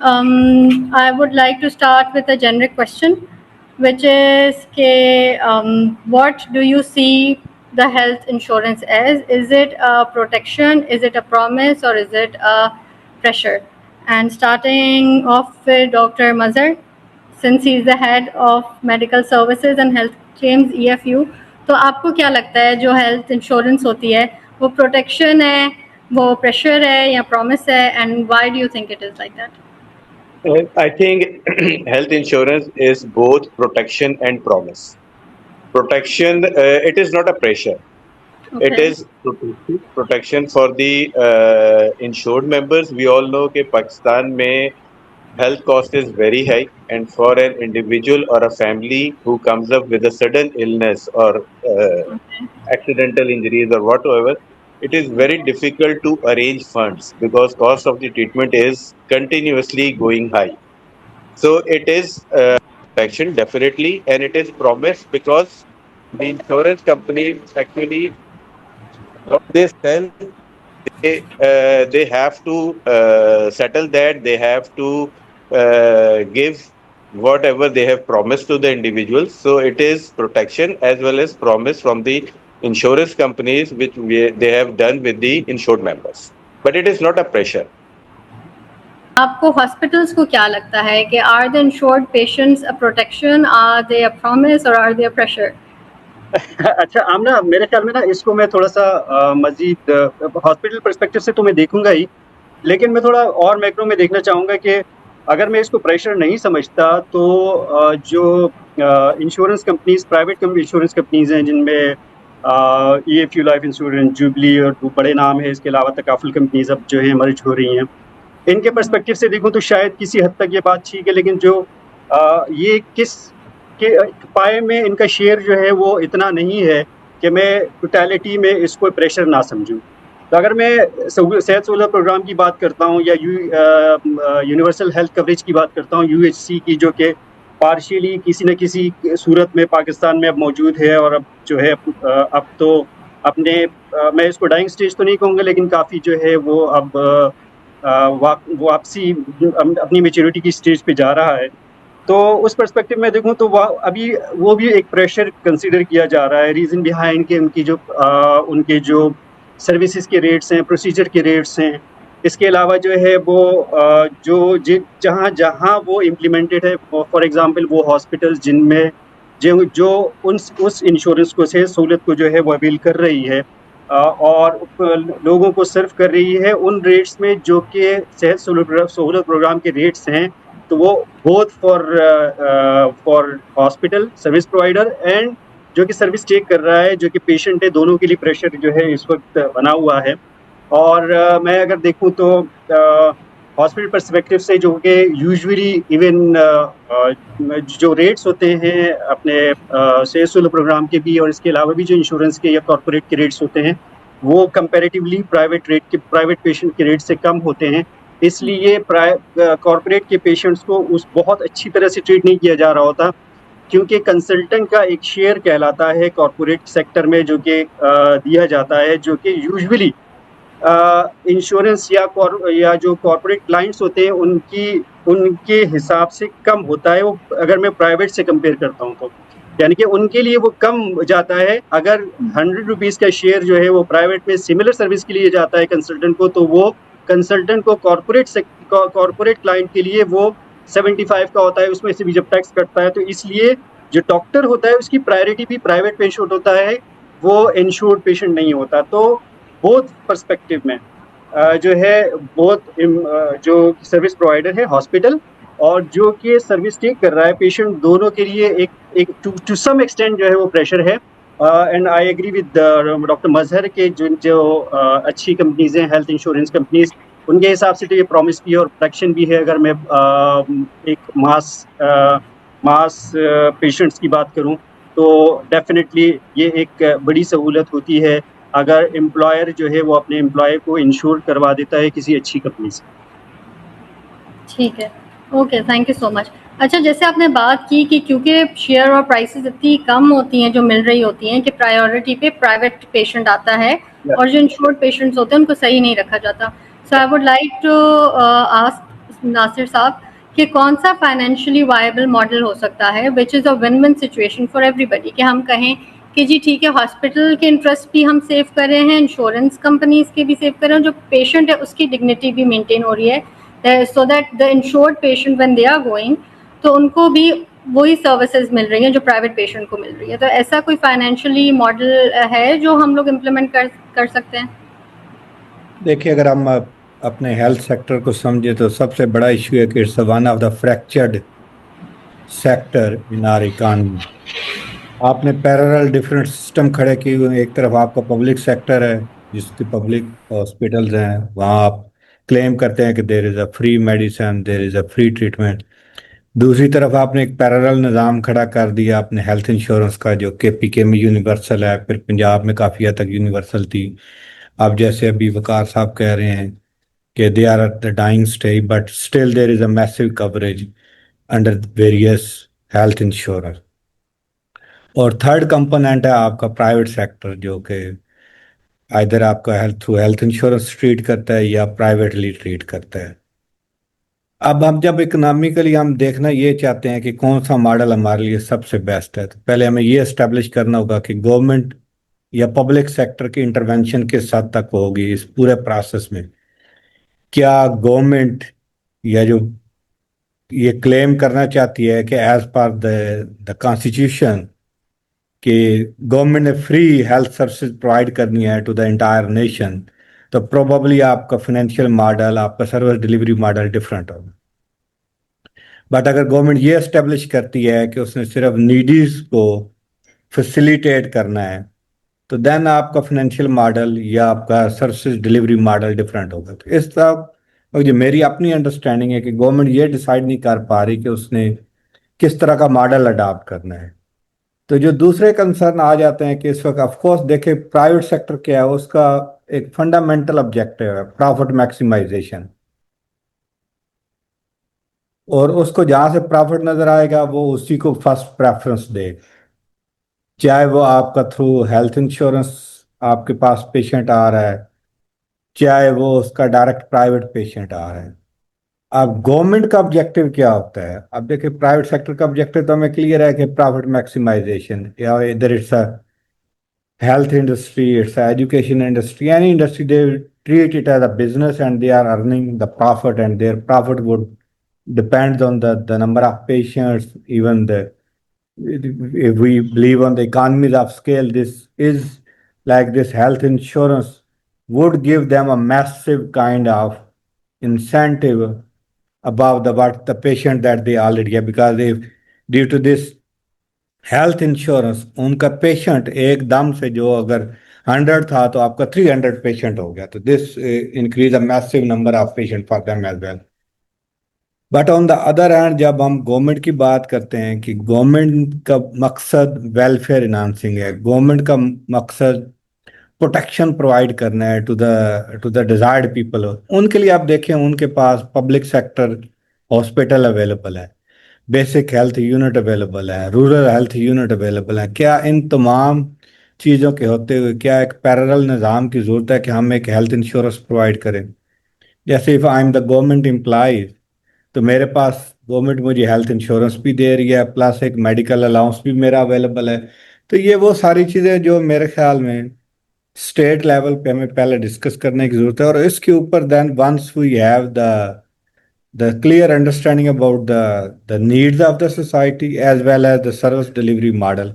I would like to start with a generic question, which is what do you see the health insurance as? Is it a protection, is it a promise, or is it a pressure? And starting off with Dr. Mazhar, since he is the head of medical services and health claims EFU, تو آپ کو کیا لگتا ہے جو health insurance ہوتی ہے وہ پروٹیکشن ہے, وہ پریشر ہے, یا پرومس ہے, and why do you think it is like that? I think health insurance is both protection and promise. Protection, it is not a pressure. It Okay. is protection for the insured members. We all know that Pakistan mein health cost is very high, and for an individual or a family who comes up with a sudden illness or Okay. accidental injuries or whatever, it is very difficult to arrange funds because cost of the treatment is continuously going high. So it is protection definitely, and it is promise because the insurance companies actually, what they sell, they have to settle that. They have to give whatever they have promised to the individuals. So it is protection as well as promise from the insurance companies which they have done with the insured members. But it is not a pressure. آپ کو hospitals کو کیا لگتا ہے کہ are the insured patients a protection, are they a promise, اور are they a pressure? اچھا آمنہ, میرے خیال میں نا اس کو میں تھوڑا سا مزید ہاسپٹل پرسپیکٹو سے تو میں دیکھوں گا ہی, لیکن میں تھوڑا اور میکرو میں دیکھنا چاہوں گا کہ اگر میں اس کو پریشر نہیں سمجھتا تو جو insurance companies, private insurance companies ہیں جن میں E if you life insurance, jubilee اور بڑے نام ہیں, اس کے علاوہ تکافل کمپنیز اب جو ہیں مرج ہو رہی ہیں, ان کے پرسپیکٹو سے دیکھوں تو شاید کسی حد تک یہ بات ٹھیک ہے, لیکن جو یہ کس کے پائے میں ان کا شیئر جو ہے وہ اتنا نہیں ہے کہ میں ٹوٹیلٹی میں اس کو پریشر نہ سمجھوں. تو اگر میں صحت سہولت پروگرام کی بات کرتا ہوں یا یونیورسل ہیلتھ کوریج کی بات کرتا ہوں, یو ایچ سی کی, جو کہ پارشیلی کسی نہ کسی صورت میں پاکستان میں اب موجود ہے, اور اب جو ہے اب تو اپنے میں اس کو ڈائنگ سٹیج تو نہیں کہوں گا, لیکن کافی جو ہے وہ اب واپسی اپنی میچورٹی کی سٹیج پہ جا رہا ہے. تو اس پرسپیکٹو میں دیکھوں تو ابھی وہ بھی ایک پریشر کنسیڈر کیا جا رہا ہے. ریزن بیہائنڈ کہ ان کے جو سروسز کے ریٹس ہیں, پروسیجر کے ریٹس ہیں, اس کے علاوہ جو ہے وہ جو جہاں وہ امپلیمنٹڈ ہے, فار ایگزامپل وہ ہاسپٹلز جن میں جو اس انشورنس کو سے سہولت کو جو ہے وہ اویل کر رہی ہے اور لوگوں کو سرو کر رہی ہے, ان ریٹس میں جو کہ صحت سہولت پروگرام کے ریٹس ہیں, تو وہ both for hospital service provider and جو کہ سروس ٹیک کر رہا ہے, جو کہ پیشنٹ ہے, دونوں کے لیے پریشر جو ہے اس وقت بنا ہوا ہے. اور میں اگر دیکھوں تو ہاسپٹل پرسپیکٹو سے جو کہ یوزولی ایون جو ریٹس ہوتے ہیں اپنے صحت سہولت پروگرام کے بھی, اور اس کے علاوہ بھی جو انشورنس کے یا کارپوریٹ کے ریٹس ہوتے ہیں, وہ کمپیریٹیولی پرائیویٹ پیشنٹ کے ریٹ سے کم ہوتے ہیں. اس لیے کارپوریٹ کے پیشنٹس کو بہت اچھی طرح سے ٹریٹ نہیں کیا جا رہا ہوتا, کیونکہ کنسلٹنٹ کا ایک شیئر کہلاتا ہے کارپوریٹ سیکٹر میں جو کہ دیا جاتا ہے, جو کہ یوزولی انشورنس یا جو کارپوریٹ کلائنٹس ہوتے ہیں ان کے حساب سے کم ہوتا ہے وہ, اگر میں پرائیویٹ سے کمپیئر کرتا ہوں تو, یعنی کہ ان کے لیے وہ کم جاتا ہے. اگر 100 روپیز کا شیئر جو ہے وہ پرائیویٹ میں سملر سروس کے لیے جاتا ہے کنسلٹنٹ کو, تو وہ کنسلٹنٹ کو کارپوریٹ کلائنٹ کے لیے وہ 75 کا ہوتا ہے, اس میں سے بھی جب ٹیکس کٹتا ہے. تو اس لیے جو ڈاکٹر ہوتا ہے اس کی پرائرٹی بھی پرائیویٹ پیشنٹ ہوتا ہے, وہ انشورڈ پیشنٹ نہیں ہوتا. تو بہت پرسپیکٹو میں جو ہے بہت جو سروس پرووائڈر ہے ہاسپٹل اور جو کہ سروس ٹیک کر رہا ہے پیشنٹ, دونوں کے لیے ایک ٹو سم ایکسٹینٹ جو ہے وہ پریشر ہے. And I agree with doctor Mazhar کے جو اچھی کمپنیز ہیں ہیلتھ انشورنس کمپنیز, ان کے حساب سے تو یہ پرومس بھی ہے اور پروٹیکشن بھی ہے. اگر میں ایک ماس پیشنٹس کی بات کروں تو ڈیفینیٹلی یہ ایک بڑی سہولت ہوتی ہے اگر امپلائر جو ہے وہ اپنے امپلائی کو انشور کروا دیتا ہے کسی اچھی کمپنی سے. ٹھیک ہے, اوکے, تھینک یو سو مچ. اچھا, جیسے آپ نے بات کی کہ کیونکہ شیئر اور پرائسز اتنی کم ہوتی ہیں جو مل رہی ہوتی ہیں کہ پرائیورٹی پہ پرائیویٹ پیشنٹ آتا ہے اور جو انشورڈ پیشنٹس ہوتے ہیں ان کو صحیح نہیں رکھا جاتا. So I would like to ask Nasir صاحب کہ کون سا فائنینشلی وائبل ماڈل ہو سکتا ہے which is a one one situation for ایوری بڈی, کہ ہم کہیں کہ جی ٹھیک ہے ہاسپٹل کے انٹرسٹ بھی ہم سیو کر رہے ہیں, انشورنس کمپنیز کے بھی سیو کر رہے ہیں, جو پیشنٹ ہے اس کی ڈگنیٹی بھی مینٹین ہو رہی ہے, so that the insured patient when they are going to ان کو بھی وہی سروسز مل رہی ہیں جو پرائیویٹ پیشنٹ کو مل رہی ہے. تو ایسا کوئی فائنینشلی ماڈل ہے جو ہم لوگ امپلیمنٹ کر سکتے ہیں؟ دیکھیے اگر ہم اپنے ہیلتھ سیکٹر کو سمجھے تو سب سے بڑا ایشو ہے کہ it's one of the fractured sector in our economy. آپ نے پیرالل ڈفرینٹ سسٹم کھڑے کیے ہوئے ہیں. ایک طرف آپ کا پبلک سیکٹر ہے جس کی پبلک ہاسپٹلز ہیں, وہاں آپ کلیم کرتے ہیں کہ there is a free medicine, there is a free treatment. دوسری طرف آپ نے ایک پیرالل نظام کھڑا کر دیا اپنے ہیلتھ انشورنس کا جو کہ پی کے میں یونیورسل ہے, پھر پنجاب میں کافی حد تک یونیورسل تھی. اب جیسے ابھی وقار صاحب کہہ رہے ہیں کہ they are at the dying stage but still there is a massive coverage under various health insurer. اور تھرڈ کمپوننٹ ہے آپ کا پرائیویٹ سیکٹر جو کہ ادھر آپ کا تھرو ہیلتھ انشورنس ٹریٹ کرتا ہے یا پرائیویٹلی ٹریٹ کرتا ہے. اب ہم جب اکنامیکلی ہم دیکھنا یہ چاہتے ہیں کہ کون سا ماڈل ہمارے لیے سب سے بیسٹ ہے, تو پہلے ہمیں یہ اسٹیبلش کرنا ہوگا کہ گورنمنٹ یا پبلک سیکٹر کی انٹرونشن کس حد تک ہوگی اس پورے پروسیس میں. کیا گورنمنٹ یا جو یہ کلیم کرنا چاہتی ہے کہ ایز پر دا کانسٹیٹیوشن کہ گورنمنٹ نے فری ہیلتھ سروسز پرووائڈ کرنی ہے ٹو دا انٹائر نیشن, تو پروبیبلی آپ کا فائنینشیل ماڈل, آپ کا سروس ڈلیوری ماڈل ڈفرینٹ ہوگا. بٹ اگر گورنمنٹ یہ اسٹیبلش کرتی ہے کہ اس نے صرف نیڈیز کو فیسیلیٹیٹ کرنا ہے تو دین آپ کا فائنینشیل ماڈل یا آپ کا سروسز ڈلیوری ماڈل ڈفرینٹ ہوگا. تو اس طرح جو میری اپنی انڈرسٹینڈنگ ہے کہ گورنمنٹ یہ ڈیسائیڈ نہیں کر پا رہی کہ اس نے کس طرح کا ماڈل اڈاپٹ کرنا ہے. تو جو دوسرے کنسرن آ جاتے ہیں کہ اس وقت آف کورس دیکھیں پرائیویٹ سیکٹر کیا ہے, اس کا ایک فنڈامنٹل آبجیکٹو ہے پرافٹ میکسیمائزیشن, اور اس کو جہاں سے پرافٹ نظر آئے گا وہ اسی کو فرسٹ پریفرنس دے, چاہے وہ آپ کا تھرو ہیلتھ انشورنس آپ کے پاس پیشنٹ آ رہا ہے, چاہے وہ اس کا ڈائریکٹ پرائیویٹ پیشنٹ آ رہا ہے. اب گورنمنٹ کا آبجیکٹو کیا ہوتا ہے؟ اب دیکھیں پرائیویٹ سیکٹر کا آبجیکٹو تو ہمیں کلیئر ہے کہ پرافٹ میکسیمائزیشن, یا ادھر it's a health industry, it's an education industry, any industry, they treat it as a business and they are earning the profit, and their profit would depends on the number of patients, even if we believe on the economies of scale, this is like this health insurance would give them a massive kind of incentive above what the patient that they already have, because if due to this health insurance ان کا patient ایک دم سے جو اگر 100 تھا تو آپ کا 300 پیشنٹ ہو گیا, تو this increase a massive number of patient for them as well. But on the other hand جب ہم گورنمنٹ کی بات کرتے ہیں کہ گورنمنٹ کا مقصد ویلفیئر انہانسنگ ہے, گورنمنٹ کا مقصد پروٹیکشن پرووائڈ کرنا ہے ٹو دا ڈیزائرڈ پیپل, ان کے لیے آپ دیکھیں ان کے پاس پبلک سیکٹر ہاسپٹل اویلیبل ہے, بیسک ہیلتھ یونٹ اویلیبل ہے, رورل ہیلتھ یونٹ اویلیبل ہے. کیا ان تمام چیزوں کے ہوتے ہوئے کیا ایک پیرالل نظام کی ضرورت ہے کہ ہم ایک ہیلتھ انشورنس پرووائڈ کریں؟ جیسے if I am the government employees تو میرے پاس گورنمنٹ مجھے ہیلتھ انشورنس بھی دے رہی ہے, پلس ایک میڈیکل الاؤنس بھی میرا اویلیبل ہے. تو یہ وہ ساری چیزیں جو میرے خیال میں اسٹیٹ لیول پہ ہمیں پہلے ڈسکس کرنے کی ضرورت ہے, اور اس کے اوپر then once we have the clear understanding about the needs of the society as well as the service delivery model,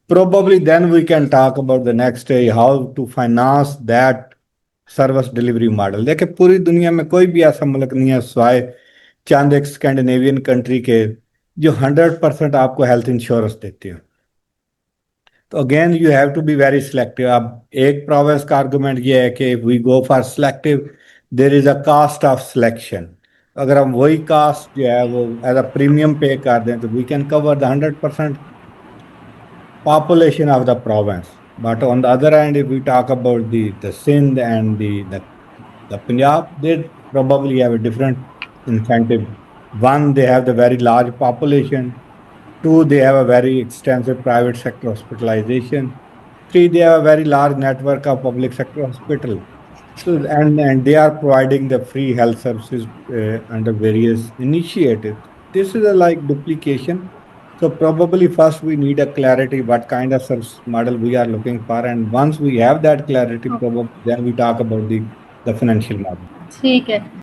probably then we can talk about the next stage, how to finance that service delivery model. دیکھیں پوری دنیا میں کوئی بھی ایسا ملک نہیں ہے سوائے چند ایک اسکینڈینیوین کنٹری کے جو 100% آپ کو ہیلتھ انشورنس دیتے ہیں. تو again you have to be very selective. اب ایک پروونس کا آرگومنٹ یہ ہے کہ we go for selective, there is a cost of selection. اگر ہم وہی کاسٹ جو ہے وہ ایز اے پریمیم پے کر دیں تو we can cover the 100% population of the province. But on the other hand, if we talk about the Sindh and the Punjab, they probably have a different incentive. One, they have the very large population. Two, they have a very extensive private sector hospitalization. Three, they have a very large network of public sector hospital. So, and they are providing the free health services under various initiatives. This is a like duplication. So probably first we need a clarity what kind of service model we are looking for, and once we have that clarity, probably then we talk about the financial model. ٹھیک ہے.